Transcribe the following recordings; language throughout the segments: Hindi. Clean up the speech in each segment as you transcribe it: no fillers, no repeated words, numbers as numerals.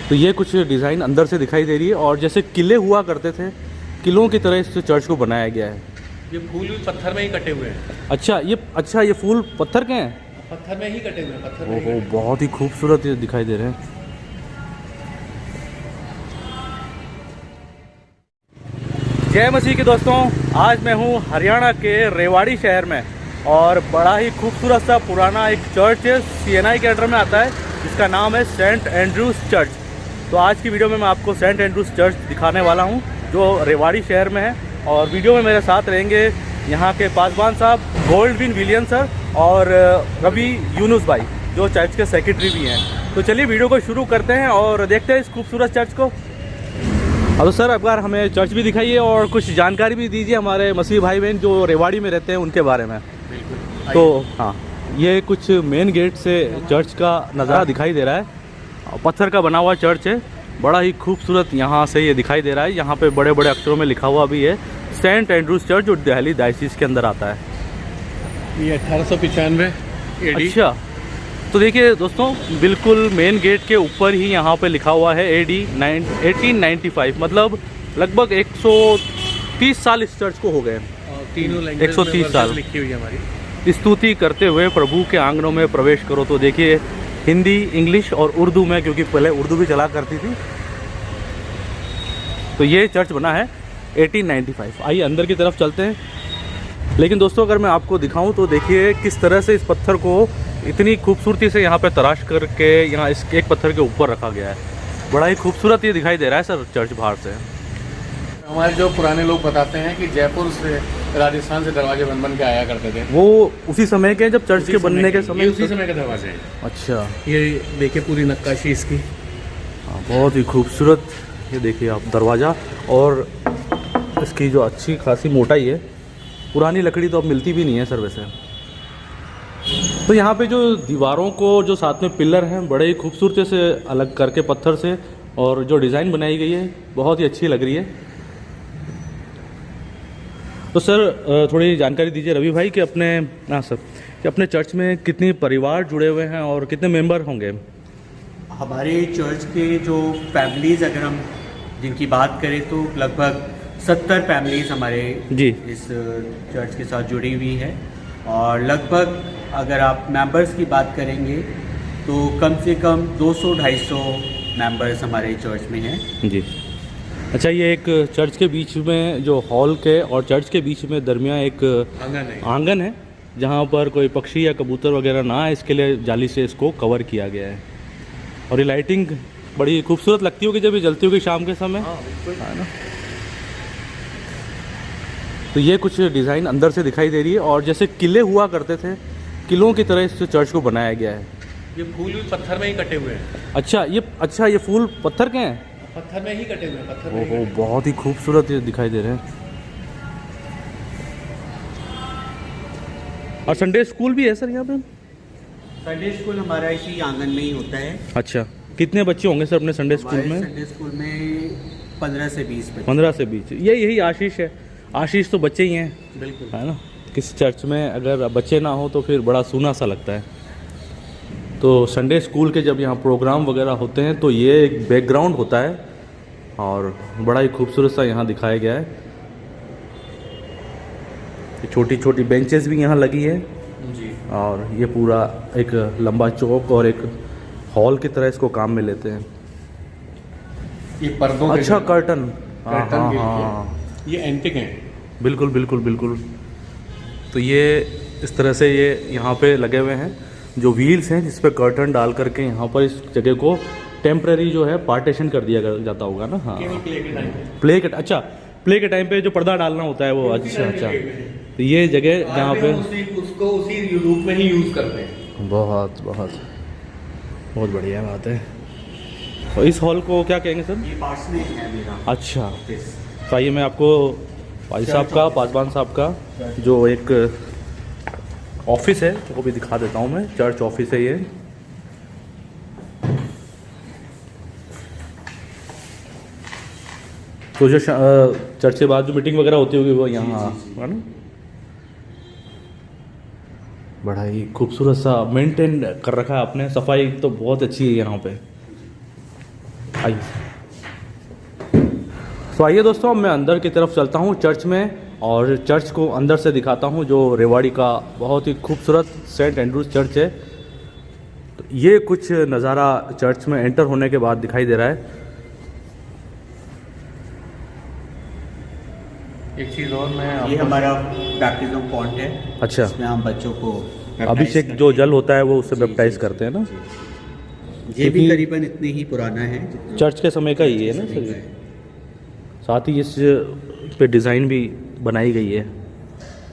तो ये कुछ डिज़ाइन अंदर से दिखाई दे रही है और जैसे किले हुआ करते थे, किलों की तरह इस चर्च को बनाया गया है। ये फूल भी पत्थर में ही कटे हुए हैं। अच्छा ये फूल पत्थर के हैं? पत्थर में ही कटे हुए हैं, पत्थर में ही ओहो, कटे। बहुत ही खूबसूरत ये दिखाई दे रहे हैं। जय मसीह के दोस्तों, आज मैं हूँ हरियाणा के रेवाड़ी शहर में और बड़ा ही खूबसूरत सा पुराना एक चर्च है, CNI के अंडर में आता है, जिसका नाम है सेंट एंड्रूज चर्च। तो आज की वीडियो में मैं आपको सेंट एंड्रूज चर्च दिखाने वाला हूँ जो रेवाड़ी शहर में है। और वीडियो में मेरे साथ रहेंगे यहाँ के पासवान साहब, गोल्डविन विलियम सर और रवि यूनुस भाई जो चर्च के सेक्रेटरी भी हैं। तो चलिए वीडियो को शुरू करते हैं और देखते हैं इस खूबसूरत चर्च को। तो सर एक बार हमें चर्च भी दिखाइए और कुछ जानकारी भी दीजिए हमारे मसीह भाई बहन जो रेवाड़ी में रहते हैं उनके बारे में। बिल्कुल। तो हाँ, ये कुछ मेन गेट से चर्च का नज़ारा दिखाई दे रहा है। पत्थर का बना हुआ चर्च है, बड़ा ही खूबसूरत यहाँ से ये दिखाई दे रहा है। यहाँ पे बड़े बड़े अक्षरों में लिखा हुआ भी है सेंट एंड्रूज चर्च जो दिल्ली डायसिस के अंदर आता है। ये 1895 AD। अच्छा, तो देखिए दोस्तों, बिल्कुल मेन गेट के ऊपर ही यहाँ पे लिखा हुआ है AD 1895, मतलब लगभग 130 साल इस चर्च को हो गए। तीनों लैंग्वेज 130 साल लिखी हुई है हमारी। स्तुति करते हुए प्रभु के आंगनों में प्रवेश करो। तो देखिए हिंदी, इंग्लिश और उर्दू में, क्योंकि पहले उर्दू भी चला करती थी। तो ये चर्च बना है 1895। आइए अंदर की तरफ चलते हैं। लेकिन दोस्तों अगर मैं आपको दिखाऊं तो देखिए किस तरह से इस पत्थर को इतनी खूबसूरती से यहाँ पे तराश करके यहाँ इस एक पत्थर के ऊपर रखा गया है। बड़ा ही खूबसूरत ये दिखाई दे रहा है सर चर्च बाहर से। हमारे जो पुराने लोग बताते हैं कि जयपुर से, राजस्थान से दरवाजे बन बन के आया करते थे। वो उसी समय के, जब चर्च के बनने के समय, उसी समय के दरवाजे हैं। अच्छा, ये देखिए पूरी नक्काशी इसकी। हाँ, बहुत ही खूबसूरत। ये देखिए आप दरवाज़ा, और इसकी जो अच्छी खासी मोटाई है। पुरानी लकड़ी तो अब मिलती भी नहीं है सर वैसे। तो यहाँ पे जो दीवारों को जो साथ में पिलर हैं बड़े ही खूबसूरती से अलग करके पत्थर से, और जो डिज़ाइन बनाई गई है बहुत ही अच्छी लग रही है। तो सर थोड़ी जानकारी दीजिए रवि भाई कि अपने चर्च में कितने परिवार जुड़े हुए हैं और कितने मेंबर होंगे? हमारे चर्च के जो फैमिलीज़ अगर हम जिनकी बात करें तो लगभग 70 फैमिलीज़ हमारे जी इस चर्च के साथ जुड़ी हुई है। और लगभग अगर आप मेंबर्स की बात करेंगे तो कम से कम 200-250 मेंबर्स हमारे चर्च में हैं। जी। अच्छा, ये एक चर्च के बीच में जो हॉल के और चर्च के बीच में दरमियान एक आंगन है जहाँ पर कोई पक्षी या कबूतर वगैरह ना आए, इसके लिए जाली से इसको कवर किया गया है। और ये लाइटिंग बड़ी खूबसूरत लगती होगी जब ये जलती होगी शाम के समय, है ना? तो ये कुछ डिज़ाइन अंदर से दिखाई दे रही है और जैसे किले हुआ करते थे, किलों की तरह इस चर्च को बनाया गया है। ये फूल भी पत्थर में ही कटे हुए हैं। अच्छा ये फूल पत्थर के हैं? पत्थर में ही कटे हुए हैं, पत्थर में ही ओहो, कटे। बहुत ही खूबसूरत ये दिखाई दे रहे हैं। और संडे स्कूल भी है सर यहाँ पे? संडे स्कूल हमारा इसी आंगन में ही होता है। अच्छा, कितने बच्चे होंगे सर अपने संडे स्कूल में? संडे स्कूल में 15 से 20 बच्चे। 15 से 20। यही आशीष है। आशीष तो बच्चे ही हैं, बिल्कुल, है ना? किसी चर्च में अगर बच्चे ना हो तो फिर बड़ा सूना सा लगता है। तो संडे स्कूल के जब यहाँ प्रोग्राम वगैरह होते हैं तो ये एक बैकग्राउंड होता है और बड़ा ही खूबसूरत सा यहाँ दिखाया गया है। छोटी छोटी बेंचेस भी यहाँ लगी है जी। और ये पूरा एक लंबा चौक और एक हॉल की तरह इसको काम में लेते हैं। ये पर्दों के अच्छा, कर्टन। कर्टन के लिए। हाँ, ये एंटिक हैं। बिल्कुल बिल्कुल बिल्कुल। तो ये इस तरह से ये यहाँ पे लगे हुए हैं जो व्हील्स हैं जिस पे कर्टन डाल करके यहाँ पर इस जगह को टेम्पररी जो है पार्टीशन कर दिया जाता होगा ना। हाँ, केवल प्ले के टाइम पे। प्ले के टाइम पे जो पर्दा डालना होता है वो। अच्छा। तो ये जगह जहाँ पे उसको उसी रूप में ही यूज करते हैं। बहुत बढ़िया बात है। तो इस हॉल को क्या कहेंगे सर? ये पार्सनिक है मेरा। अच्छा, तो आइए मैं आपको भाई साहब का, पासवान साहब का जो एक ऑफिस है वो भी दिखा देता हूँ मैं। चर्च ऑफिस है ये। तो जो चर्च के बाद जो मीटिंग वगैरह होती होगी वो यहाँ, है ना? बड़ा ही खूबसूरत सा मेंटेन कर रखा है आपने। सफाई तो बहुत अच्छी है यहाँ पे। आइए। तो आइए दोस्तों, मैं अंदर की तरफ चलता हूँ चर्च में, और चर्च को अंदर से दिखाता हूँ, जो रेवाड़ी का बहुत ही खूबसूरत सेंट एंड्रूज चर्च है। तो ये कुछ नज़ारा चर्च में एंटर होने के बाद दिखाई दे रहा है। एक चीज़ और मैं ये हमारा बैप्टिज्म पॉन्ट है। अच्छा। इसमें हम बच्चों को अभिषेक जो जल होता है वो उससे बैप्टाइज करते हैं ना। ये भी करीबन इतनी ही पुराना है जितना चर्च के समय का ही है ना समय का सर। है। साथ ही इस पे डिज़ाइन भी बनाई गई है,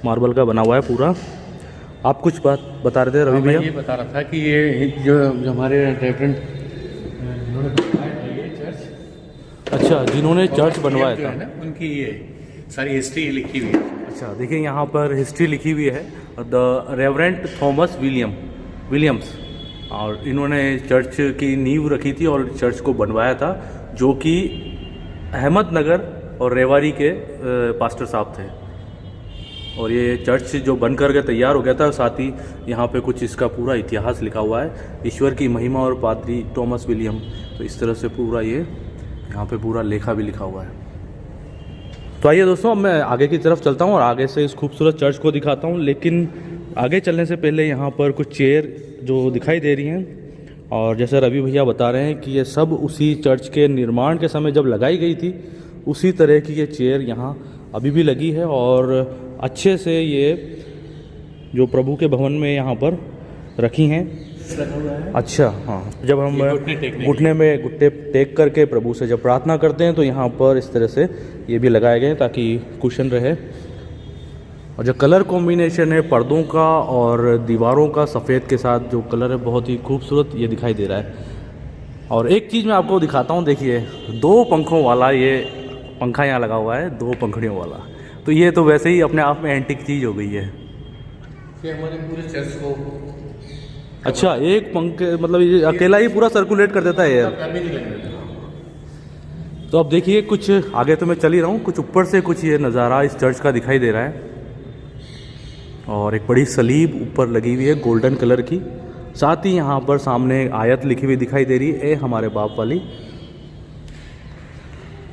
मार्बल का बना हुआ है पूरा। आप कुछ बात बता रहे थे रवि मैं भैया? ये बता रहा था कि ये जो हमारे रेवरेंड उन्होंने बनवाया था ये चर्च, अच्छा, जिन्होंने चर्च बनवाया जो था। है ना, उनकी ये सारी हिस्ट्री लिखी हुई है। अच्छा, देखिए यहाँ पर हिस्ट्री लिखी हुई है, द रेवरेंड थॉमस विलियम्स, और इन्होंने चर्च की नींव रखी थी और चर्च को बनवाया था, जो कि अहमदनगर और रेवाड़ी के पास्टर साहब थे। और ये चर्च जो बन कर के तैयार हो गया था, साथ ही यहाँ पे कुछ इसका पूरा इतिहास लिखा हुआ है, ईश्वर की महिमा और पादरी थॉमस विलियम। तो इस तरह से पूरा ये यहाँ पे पूरा लेखा भी लिखा हुआ है। तो आइए दोस्तों, अब मैं आगे की तरफ चलता हूँ और आगे से इस खूबसूरत चर्च को दिखाता हूँ। लेकिन आगे चलने से पहले यहाँ पर कुछ चेयर जो दिखाई दे रही हैं, और जैसे रवि भैया बता रहे हैं कि ये सब उसी चर्च के निर्माण के समय जब लगाई गई थी, उसी तरह की ये चेयर यहाँ अभी भी लगी है। और अच्छे से ये जो प्रभु के भवन में यहाँ पर रखी हैं। अच्छा, हाँ, जब हम घुटने टेक करके प्रभु से जब प्रार्थना करते हैं तो यहाँ पर इस तरह से ये भी लगाए गए हैं ताकि कुशन रहे। और जो कलर कॉम्बिनेशन है पर्दों का और दीवारों का सफ़ेद के साथ जो कलर है, बहुत ही खूबसूरत ये दिखाई दे रहा है। और एक चीज़ मैं आपको दिखाता हूँ, देखिए 2 पंखों वाला ये पंखा यहाँ लगा हुआ है, 2 पंखड़ियों वाला। तो ये तो वैसे ही अपने आप में एंटिक चीज़ हो गई है। ये हमारे पूरे चर्च को अच्छा, एक पंखे मतलब ये अकेला ही पूरा सर्कुलेट कर देता है यार। गर्मी नहीं लगने। तो अब देखिए, कुछ आगे तो मैं चल ही रहा हूँ, कुछ ऊपर से कुछ ये नज़ारा इस चर्च का दिखाई दे रहा है। और एक बड़ी सलीब ऊपर लगी हुई है गोल्डन कलर की। साथ ही यहाँ पर सामने आयत लिखी हुई दिखाई दे रही है, ए हमारे बाप वाली।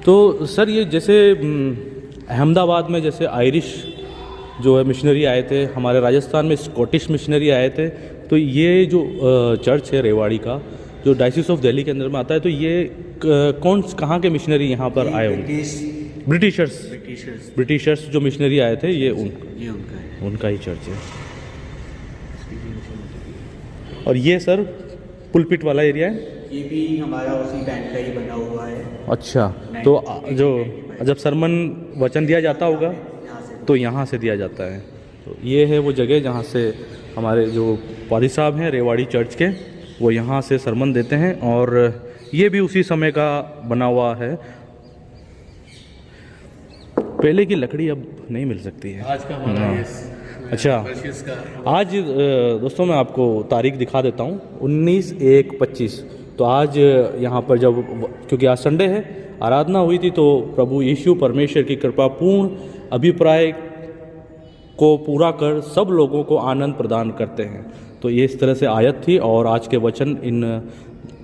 तो सर ये जैसे अहमदाबाद में जैसे आयरिश जो है मिशनरी आए थे, हमारे राजस्थान में स्कॉटिश मिशनरी आए थे, तो ये जो चर्च है रेवाड़ी का, जो डायसिस ऑफ दिल्ली के अंदर में आता है, तो ये कहाँ के मिशनरी यहाँ पर आए होंगे? ब्रिटिशर्स जो मिशनरी आए थे, ये उनका ही चर्च है। और ये सर पुलपिट वाला एरिया है, ये भी हमारा उसी बैंड का ही बना हुआ है। अच्छा, तो जो जब सरमन वचन दिया जाता होगा तो यहाँ से दिया जाता है। तो ये है वो जगह जहाँ से हमारे जो पादी साहब हैं रेवाड़ी चर्च के, वो यहाँ से सरमन देते हैं। और ये भी उसी समय का बना हुआ है। पहले की लकड़ी अब नहीं मिल सकती है। आज का हमारा ये अच्छा, आज दोस्तों मैं आपको तारीख दिखा देता हूँ, 19/1/25। तो आज यहाँ पर जब, क्योंकि आज संडे है, आराधना हुई थी, तो प्रभु यीशु परमेश्वर की कृपा पूर्ण अभिप्राय को पूरा कर सब लोगों को आनंद प्रदान करते हैं। तो ये इस तरह से आयत थी। और आज के वचन इन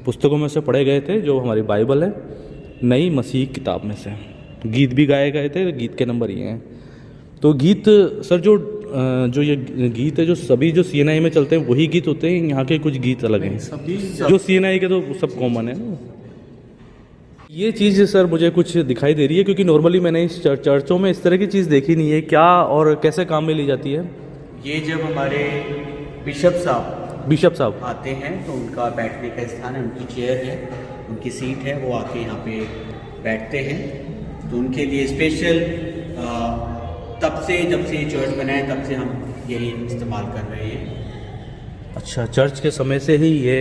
पुस्तकों में से पढ़े गए थे, जो हमारी बाइबल है, नई मसीह किताब में से। गीत भी गाए गए थे, गीत के नंबर ये हैं। तो गीत सर जो ये गीत है, जो सभी जो CNI में चलते हैं वही गीत होते हैं, यहाँ के कुछ गीत अलग हैं। जो CNI के तो सब कॉमन है ना। ये चीज़ सर मुझे कुछ दिखाई दे रही है, क्योंकि नॉर्मली मैंने इस चर्चों में इस तरह की चीज़ देखी नहीं है। क्या और कैसे काम में ली जाती है? ये जब हमारे बिशप साहब आते हैं तो उनका बैठने का स्थान है, उनकी चेयर है, उनकी सीट है, वो आके यहाँ पे बैठते हैं। तो उनके लिए स्पेशल तब से, जब से ये चर्च बना है, तब से हम यही इस्तेमाल कर रहे हैं। अच्छा, चर्च के समय से ही ये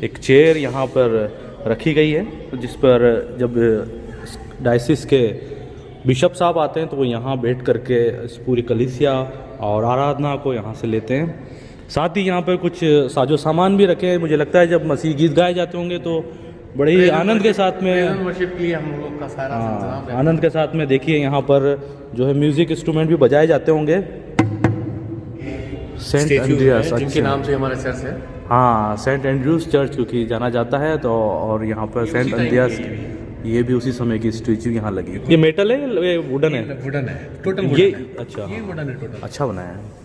एक चेयर यहाँ पर रखी गई है, जिस पर जब डायसिस के बिशप साहब आते हैं तो वो यहाँ बैठ करके इस पूरी कलीसिया और आराधना को यहाँ से लेते हैं। साथ ही यहाँ पर कुछ साजो सामान भी रखे हैं। मुझे लगता है जब मसीह गीत गाए जाते होंगे तो बड़े ही आनंद के साथ में, वर्शिप के लिए हम लोग का सारा इंतजाम है। आनंद के साथ में देखिए यहाँ पर जो है म्यूजिक इंस्ट्रूमेंट भी बजाए जाते होंगे। सेंट एंड्रियास, जिनके नाम से हमारा चर्च है। हाँ, सेंट एंड्रयूज चर्च क्योंकि जाना जाता है, तो और यहाँ पर सेंट अंद्रियास, ये भी उसी समय की स्टैचू यहाँ लगी। ये मेटल है, ये वुडन है? वुडन है, टोटल ये वुडन है। अच्छा, ये वुडन है टोटल। अच्छा बनाया है।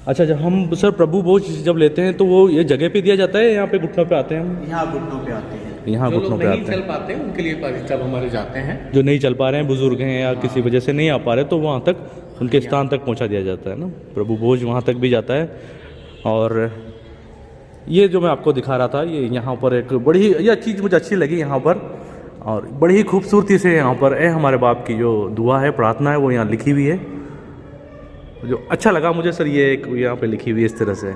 अच्छा, जब हम सर प्रभु भोज जब लेते हैं तो वो ये जगह पे दिया जाता है, यहाँ पे घुटनों पे आते हैं हम? यहाँ घुटनों पे आते हैं। यहाँ जो घुटनों लोग पे नहीं आते चल हैं, पाते हैं उनके लिए जब हमारे जाते हैं, जो नहीं चल पा रहे हैं, बुजुर्ग हैं या किसी वजह से नहीं आ पा रहे, तो वहाँ तक उनके स्थान तक पहुँचा दिया जाता है ना। प्रभु भोज वहाँ तक भी जाता है। और ये जो मैं आपको दिखा रहा था, ये यहाँ पर एक बड़ी यह चीज़ मुझे अच्छी लगी यहाँ पर, और बड़ी ही खूबसूरती से यहाँ पर हमारे बाप की जो दुआ है, प्रार्थना है, वो यहाँ लिखी हुई है। जो अच्छा लगा मुझे सर, ये एक यहाँ पे लिखी हुई है इस तरह से।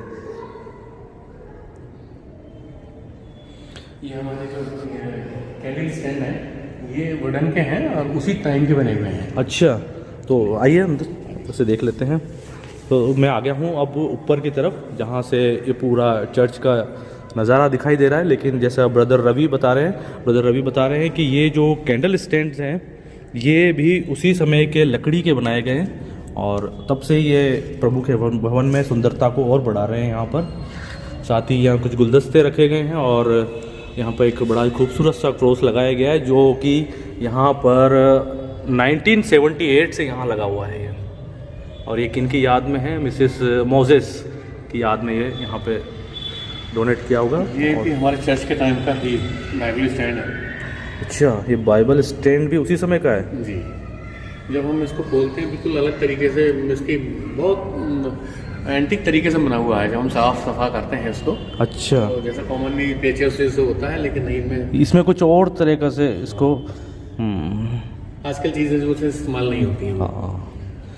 ये हमारे जो कैंडल स्टैंड है ये वुडन के हैं और उसी टाइम के बने हुए हैं। अच्छा, तो आइए अंदर से देख लेते हैं। तो मैं आ गया हूँ अब ऊपर की तरफ, जहाँ से ये पूरा चर्च का नज़ारा दिखाई दे रहा है। लेकिन जैसा ब्रदर रवि बता रहे हैं कि ये जो कैंडल स्टैंड्स हैं ये भी उसी समय के लकड़ी के बनाए गए हैं, और तब से ये प्रभु के भवन में सुंदरता को और बढ़ा रहे हैं यहाँ पर। साथ ही यहाँ कुछ गुलदस्ते रखे गए हैं, और यहाँ पर एक बड़ा ही खूबसूरत सा क्रॉस लगाया गया है, जो कि यहाँ पर 1978 से यहाँ लगा हुआ है ये। और ये किन की याद में है? मिसेस मोजेस की याद में ये यहाँ पे डोनेट किया होगा। ये भी हमारे चर्च के टाइम का ही बाइबल स्टैंड है। अच्छा, ये बाइबल स्टैंड भी उसी समय का है? जी, जब हम इसको खोलते हैं बिल्कुल अलग तरीके से, इसकी बहुत एंटीक तरीके से बना हुआ है। जब हम साफ सफा करते हैं इसको, अच्छा, तो जैसा कॉमनली पेचेस से होता है, लेकिन नहीं, इसमें कुछ और तरीके से इसको आजकल चीज़ें जो से इस्तेमाल नहीं होती हैं, हाँ,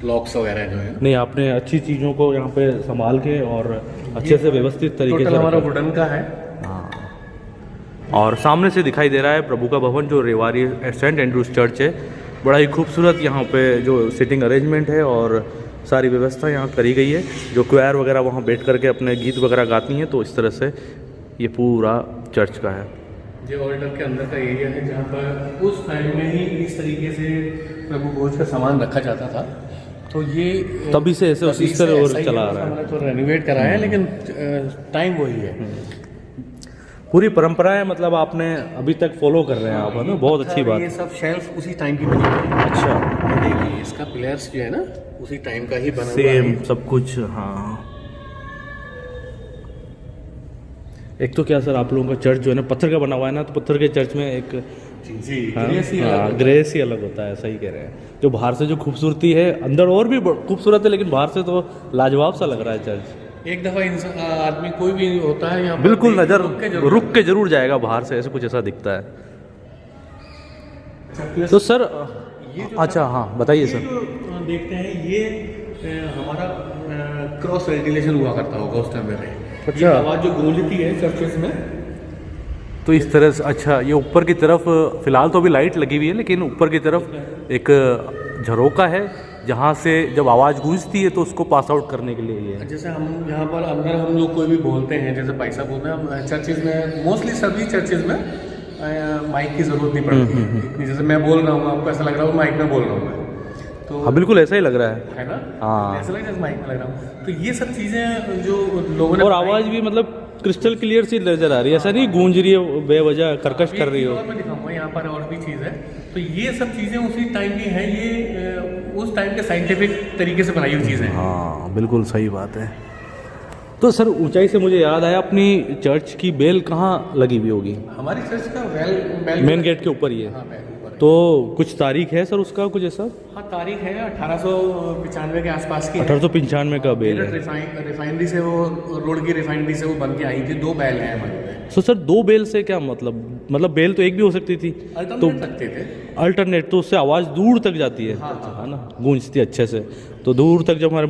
लॉक्स वगैरह जो है। नहीं, आपने अच्छी चीज़ों को यहाँ पे संभाल के और अच्छे से व्यवस्थित तरीके से हमारा रखा। वुडन का है। हाँ, और सामने से दिखाई दे रहा है प्रभु का भवन, जो रेवाड़ी सेंट एंड्रूज चर्च है। बड़ा ही खूबसूरत यहाँ पे जो सिटिंग अरेंजमेंट है और सारी व्यवस्था यहाँ करी गई है। जो क्वायर वगैरह वहाँ बैठ करके अपने गीत वगैरह गाती हैं, तो इस तरह से ये पूरा चर्च का है। ये ऑल्टर के अंदर का एरिया है, जहाँ पर उस टाइम में ही इस तरीके से प्रभु भोज का सामान रखा जाता था। तो ये तभी से ऐसे इस तरह और चला आ रहा है। हमने तो रेनोवेट करा है, लेकिन टाइम वही है। पूरी परंपराएं मतलब आपने अभी तक फॉलो कर रहे हैं आप, है ना? बहुत अच्छी बात। ये सब शेल्फ उसी टाइम की बनी हुई है। अच्छा, ये देखिए, इसका पिलर्स जो है ना उसी टाइम का ही बना हुआ सेम है। सब कुछ। हाँ, एक तो क्या सर, आप लोगों का चर्च जो है ना पत्थर का बना हुआ है ना, तो पत्थर के चर्च में एक जी, ग्रेस ही अलग होता है। सही कह रहे हैं। जो बाहर से जो खूबसूरती है, अंदर और भी खूबसूरत है, लेकिन बाहर से तो लाजवाब सा लग रहा है चर्च। एक दफ़ा आदमी कोई भी होता है यहाँ पर, बिल्कुल नज़र रुक के जरूर जरूर जाएगा बाहर से, ऐसे कुछ ऐसा दिखता है। तो सर अच्छा, हाँ बताइए सर। देखते हैं ये हमारा क्रॉस वेंटिलेशन हुआ करता होगा उस टाइम में। अच्छा, आवाज़ जो गूंजती है चर्चेस में, तो इस तरह से। अच्छा, ये ऊपर की तरफ फिलहाल तो अभी लाइट लगी हुई है, लेकिन ऊपर की तरफ एक झरोका है, जहाँ से जब आवाज़ गूंजती है तो उसको पास आउट करने के लिए ये। जैसे हम यहाँ पर अंदर हम लोग कोई भी बोलते हैं, जैसे पैसा बोलते हैं, हम चर्चेज में मोस्टली सभी चर्चेज में माइक की ज़रूरत नहीं पड़ती है। जैसे मैं बोल रहा हूँ, आपको ऐसा लग रहा है माइक में बोल रहा हूँ मैं, तो हाँ बिल्कुल ऐसा ही लग रहा है ना? हाँ, ऐसा लग रहा है माइक में लग रहा हूँ। तो ये सब चीज़ें जो लोगों ने, और आवाज़ भी मतलब क्रिस्टल क्लियर सी नजर आ रही है, ऐसा नहीं गूंज रही है बेवजह कर्कश कर रही हो। और मैं दिखाऊंगा यहाँ पर और भी चीज़ है। तो ये सब चीज़ें उसी टाइम की हैं, ये उस टाइम के साइंटिफिक तरीके से बनाई हुई चीज़ें हैं। हाँ बिल्कुल सही बात है। तो सर ऊंचाई से मुझे याद आया, अपनी चर्च की बेल कहाँ लगी हुई होगी? हमारी चर्च का बेल मेन गेट के ऊपर ही है। हाँ, बेल ऊपर है। तो कुछ तारीख है सर उसका, कुछ ऐसा? हाँ, तारीख है 1895 के आसपास की। 1895 का बेल है। रिफाइनरी से वो रोड की रिफाइनरी से वो बन के आई थी। 2 बैल हैं हमारे। तो सर 2 बेल से क्या मतलब बेल तो एक भी हो सकती थी, तो सकते थे अल्टरनेट, तो उससे आवाज़ दूर तक जाती है। हाँ, है ना, गूंजती अच्छे से, तो दूर तक। जब हमारे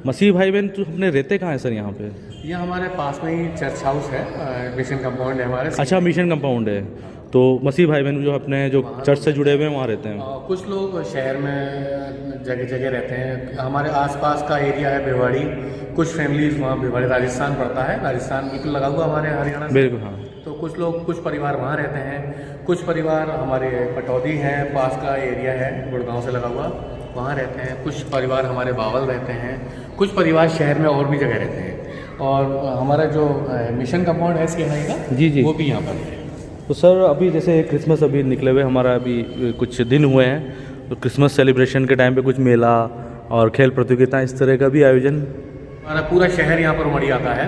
मसीह भाई बहन तो अपने रहते कहाँ हैं सर यहाँ पे? ये हमारे पास में ही चर्च हाउस है, मिशन कंपाउंड है हमारे। अच्छा, मिशन कंपाउंड है। तो मसीह भाई बहन जो अपने जो चर्च से जुड़े हुए हैं वहाँ रहते हैं। कुछ लोग शहर में जगह जगह रहते हैं। हमारे आसपास का एरिया है भिवाड़ी, कुछ फैमिलीज वहाँ भिवाड़ी, राजस्थान पड़ता है, राजस्थान बिल्कुल लगा हुआ हमारे हरियाणा से। बिल्कुल हाँ। तो कुछ लोग, कुछ परिवार वहाँ रहते हैं, कुछ परिवार हमारे पटौदी है, पास का एरिया है गुड़गांव से लगा हुआ, वहाँ रहते हैं। कुछ परिवार हमारे बावल रहते हैं, कुछ परिवार शहर में और भी जगह रहते हैं। और हमारा जो मिशन कंपाउंड है CNI का जी जी, वो भी यहाँ पर है। तो सर अभी जैसे क्रिसमस अभी निकले हुए, हमारा अभी कुछ दिन हुए हैं, तो क्रिसमस सेलिब्रेशन के टाइम पे कुछ मेला और खेल प्रतियोगिता इस तरह का भी आयोजन? हमारा पूरा शहर यहाँ पर उमड़ आता है,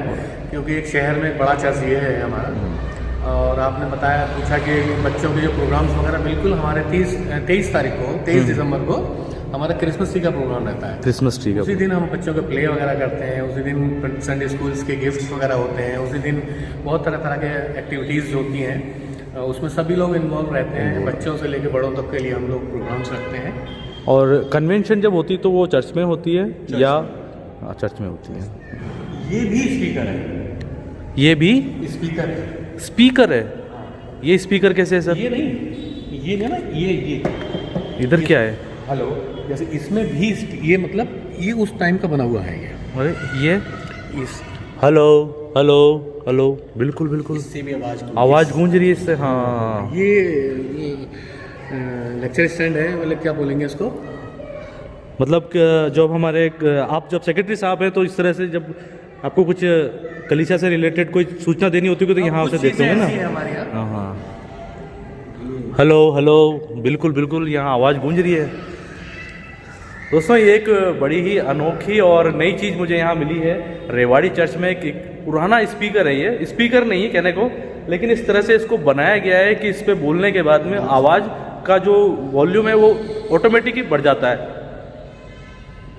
क्योंकि एक शहर में एक बड़ा चर्च ये है हमारा। और आपने बताया, पूछा कि बच्चों के जो प्रोग्राम्स वगैरह, बिल्कुल हमारे 23 तारीख को 23 दिसंबर को हमारा क्रिसमस ट्री का प्रोग्राम रहता है। क्रिसमस ट्री का उसी दिन हम बच्चों के प्ले वगैरह करते हैं, उसी दिन संडे स्कूल्स के गिफ्ट्स वगैरह होते हैं, उसी दिन बहुत तरह तरह के एक्टिविटीज़ होती हैं, उसमें सभी लोग इन्वॉल्व रहते हैं, बच्चों से लेकर बड़ों तक के लिए हम लोग प्रोग्राम्स रखते हैं। और कन्वेंशन जब होती तो वो चर्च में होती है या? हाँ, चर्च में होती है। ये भी स्पीकर है, ये भी स्पीकर है। स्पीकर है? ये स्पीकर कैसे है सर? ये नहीं, ये है ना, ये इधर क्या है? हेलो, जैसे इसमें भी ये मतलब ये उस टाइम का बना हुआ है ये। अरे ये इस हेलो हेलो हेलो, बिल्कुल बिल्कुल, इससे भी आवाज़ गूंज रही है इससे। हाँ, ये लेक्चर स्टैंड है, मतलब क्या बोलेंगे इसको, मतलब जब हमारे आप जब सेक्रेटरी साहब हैं तो इस तरह से जब आपको कुछ कलीसिया से रिलेटेड कोई सूचना देनी होती है तो यहाँ से देते होंगे ना? हमारे यहाँ। हाँ हाँ, हेलो हेलो, बिल्कुल बिल्कुल, यहाँ आवाज़ गूंज रही है। दोस्तों ये एक बड़ी ही अनोखी और नई चीज़ मुझे यहाँ मिली है रेवाड़ी चर्च में। एक पुराना स्पीकर है, ये स्पीकर नहीं है कहने को, लेकिन इस तरह से इसको बनाया गया है कि इस पे बोलने के बाद में आवाज़ का जो वॉल्यूम है वो ऑटोमेटिक ही बढ़ जाता है।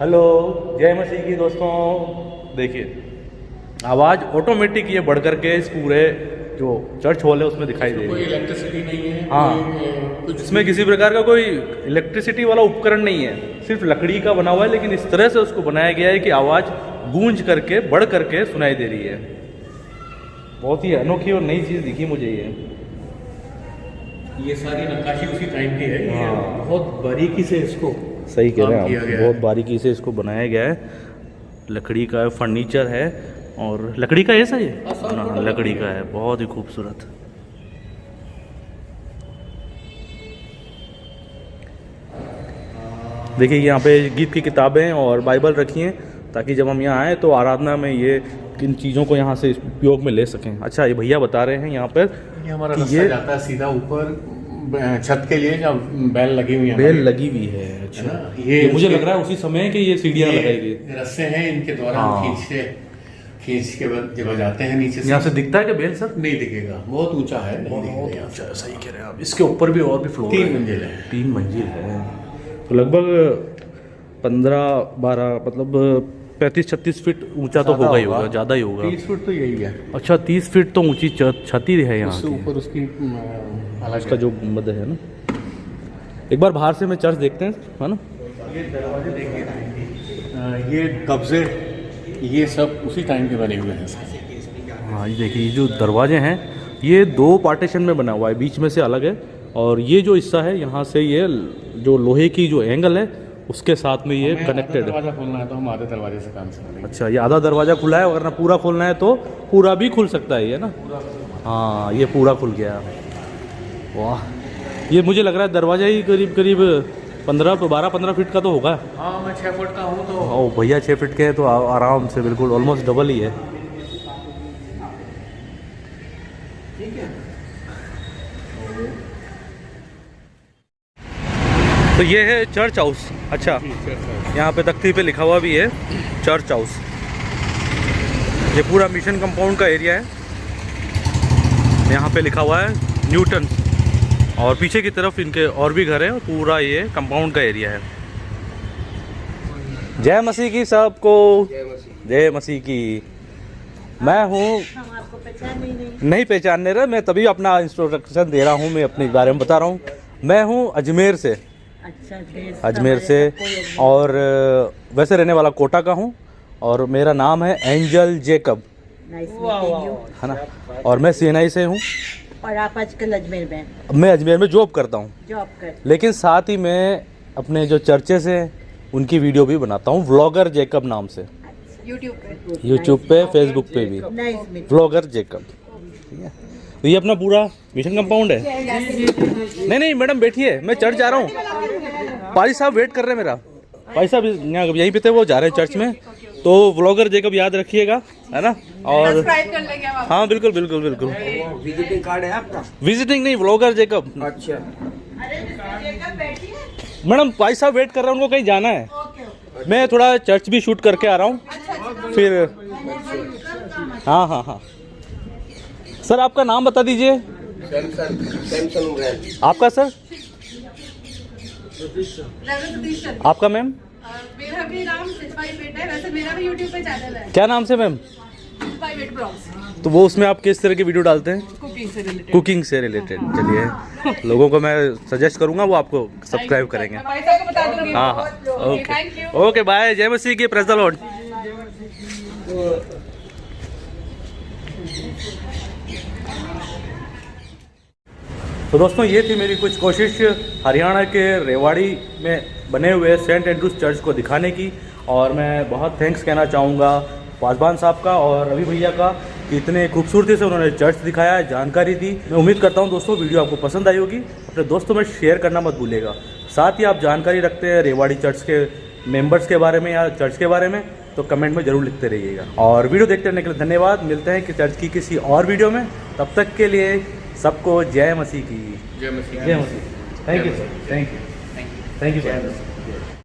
हेलो, जय मसीह की दोस्तों, देखिए आवाज़ ऑटोमेटिक ये बढ़ करके इस पूरे जो चर्च हॉल है उसमें दिखाई दे रही कोई है। इलेक्ट्रिसिटी नहीं है, हाँ, कुछ इसमें किसी प्रकार का कोई इलेक्ट्रिसिटी वाला उपकरण नहीं है, सिर्फ लकड़ी का बना हुआ है, लेकिन इस तरह से उसको बनाया गया है कि आवाज़ गूंज करके बढ़ करके सुनाई दे रही है। बहुत ही अनोखी और नई चीज़ दिखी मुझे ये सारी नक्काशी उसी टाइम की है। ये हाँ। बहुत बारीकी से इसको सही कह रहे काम किया हैं गया आप, है। बहुत बारीकी से इसको बनाया गया है। लकड़ी का फर्नीचर है, और लकड़ी का है सर ये? हाँ, लकड़ी का है, बहुत ही खूबसूरत। देखिए यहाँ पे गीत की किताबें और बाइबल रखी हैं, ताकि जब हम यहाँ आए तो आराधना में ये किन चीज़ों को यहाँ से उपयोग में ले सकें। अच्छा, ये भैया बता रहे हैं यहाँ पर ये हमारा कि रास्ता जाता है सीधा ऊपर छत के लिए, जहाँ बेल लगी हुई है, बेल लगी हुई है। अच्छा, ये मुझे लग रहा है उसी समय कि ये सीढ़ियाँ लगाई गई, रस्से हैं, इनके द्वारा हाँ। हम खींच के बाद जब जाते हैं नीचे यहाँ से दिखता है कि बेल सर? नहीं दिखेगा, बहुत ऊंचा है, नहीं दिखेगा यहाँ से। अच्छा, सही कह रहे हैं आप। इसके ऊपर भी और भी फ्लोर 3 मंजिल है। 3 मंजिल है, तो लगभग 15-12 मतलब 35-36 फीट ऊंचा तो होगा ही होगा, ज़्यादा ही होगा। 30 फुट तो यही है। अच्छा, 30 फीट तो ऊंची छत ही है यहाँ उससे की। ऊपर उसकी अलग उसका जो गुंबद है ना, एक बार बाहर से मैं चर्च देखते हैं, है ना? ये दरवाजे देखिए, ये कब्जे, ये सब उसी टाइम के बने हुए हैं। हाँ, ये देखिए, ये जो दरवाजे हैं ये 2 पार्टीशन में बना हुआ है, बीच में से अलग है, और ये जो हिस्सा है यहाँ से ये जो लोहे की जो एंगल है उसके साथ में ये कनेक्टेड है। दरवाजा खोलना है तो हम आधे दरवाजे से काम चलेंगे। अच्छा, ये आधा दरवाज़ा खुला है, अगर ना पूरा खोलना है तो पूरा भी खुल सकता है ये ना? हाँ, ये पूरा खुल गया। वाह, ये मुझे लग रहा है दरवाज़ा ही करीब 12-15 फीट का तो होगा। हाँ, मैं 6 फुट का हूँ तो। ओ भैया 6 फीट के हैं तो आराम से बिल्कुल ऑलमोस्ट डबल ही है। तो ये है चर्च हाउस। अच्छा, यहाँ पे तख्ती पे लिखा हुआ भी है चर्च हाउस। ये पूरा मिशन कंपाउंड का एरिया है, यहाँ पे लिखा हुआ है न्यूटन, और पीछे की तरफ इनके और भी घर हैं, और पूरा ये कंपाउंड का एरिया है। जय मसीह की सबको, जय मसीह की। मैं हूँ, हम आपको पहचान नहीं पहचानने रहा, मैं तभी अपना इंट्रोडक्शन दे रहा हूँ, मैं अपने बारे में बता रहा हूँ। मैं हूँ अजमेर से, अच्छा, अजमेर से, और वैसे रहने वाला कोटा का हूँ, और मेरा नाम है एंजल जेकब, है ना? और मैं CNI से हूँ, और आप आजकल अजमेर में? मैं अजमेर में जॉब करता हूँ, जॉब कर, लेकिन साथ ही मैं अपने जो चर्चेस हैं उनकी वीडियो भी बनाता हूँ, व्लॉगर जेकब नाम से, यूट्यूब पे, फेसबुक पे भी, व्लॉगर जेकब। ठीक है, तो ये अपना पूरा मिशन कंपाउंड है। नहीं मैडम बैठिए, मैं चर्च जा रहा हूँ। पाजी साहब वेट कर रहे हैं मेरा। भाई साहब यहाँ यहीं पे थे, वो जा रहे हैं चर्च में, तो व्लॉगर जेकब याद रखिएगा, है ना। और सब्सक्राइब कर लेंगे आप। हाँ बिल्कुल बिल्कुल बिल्कुल। विजिटिंग कार्ड है आपका? विजिटिंग नहीं, व्लॉगर जेकब। अच्छा। मैडम भाई साहब वेट कर रहे हैं, उनको कहीं जाना है। मैं थोड़ा चर्च भी शूट करके आ रहा हूँ फिर। हाँ हाँ हाँ सर, आपका नाम बता दीजिए। सैमसंग। आपका सर? सतीश चंद। आपका मैम? मेरा भी नाम सिचवाई वेट है, वैसे मेरा भी यूट्यूब पे चैनल है क्या नाम से मैम? सिचवाई वेट ब्लॉग्स, तो वो उसमें आप किस तरह की वीडियो डालते हैं? कुकिंग से रिलेटेड। कुकिंग से रिलेटेड। चलिए लोगों को मैं सजेस्ट करूंगा, वो आपको सब्सक्राइब करेंगे। पैसा को बता दूंगी। हाँ हाँ थैंक यू। Okay bye. जय मसीह की, प्रेज़ द लॉर्ड। तो दोस्तों ये थी मेरी कुछ कोशिश हरियाणा के रेवाड़ी में बने हुए सेंट एंड्रूज चर्च को दिखाने की। और मैं बहुत थैंक्स कहना चाहूँगा पासवान साहब का और रवि भैया का कि इतने खूबसूरती से उन्होंने चर्च दिखाया, जानकारी दी। मैं उम्मीद करता हूँ दोस्तों वीडियो आपको पसंद आई होगी। अपने दोस्तों में शेयर करना मत भूलिएगा। साथ ही आप जानकारी रखते हैं रेवाड़ी चर्च के मेंबर्स के बारे में या चर्च के बारे में, तो कमेंट में ज़रूर लिखते रहिएगा। और वीडियो देखते रहने के लिए धन्यवाद। मिलते हैं कि चर्च की किसी और वीडियो में। तब तक के लिए सबको जय मसीह की। जय मसीह। जय मसीह। Thank you sir. Thank you. Thank you.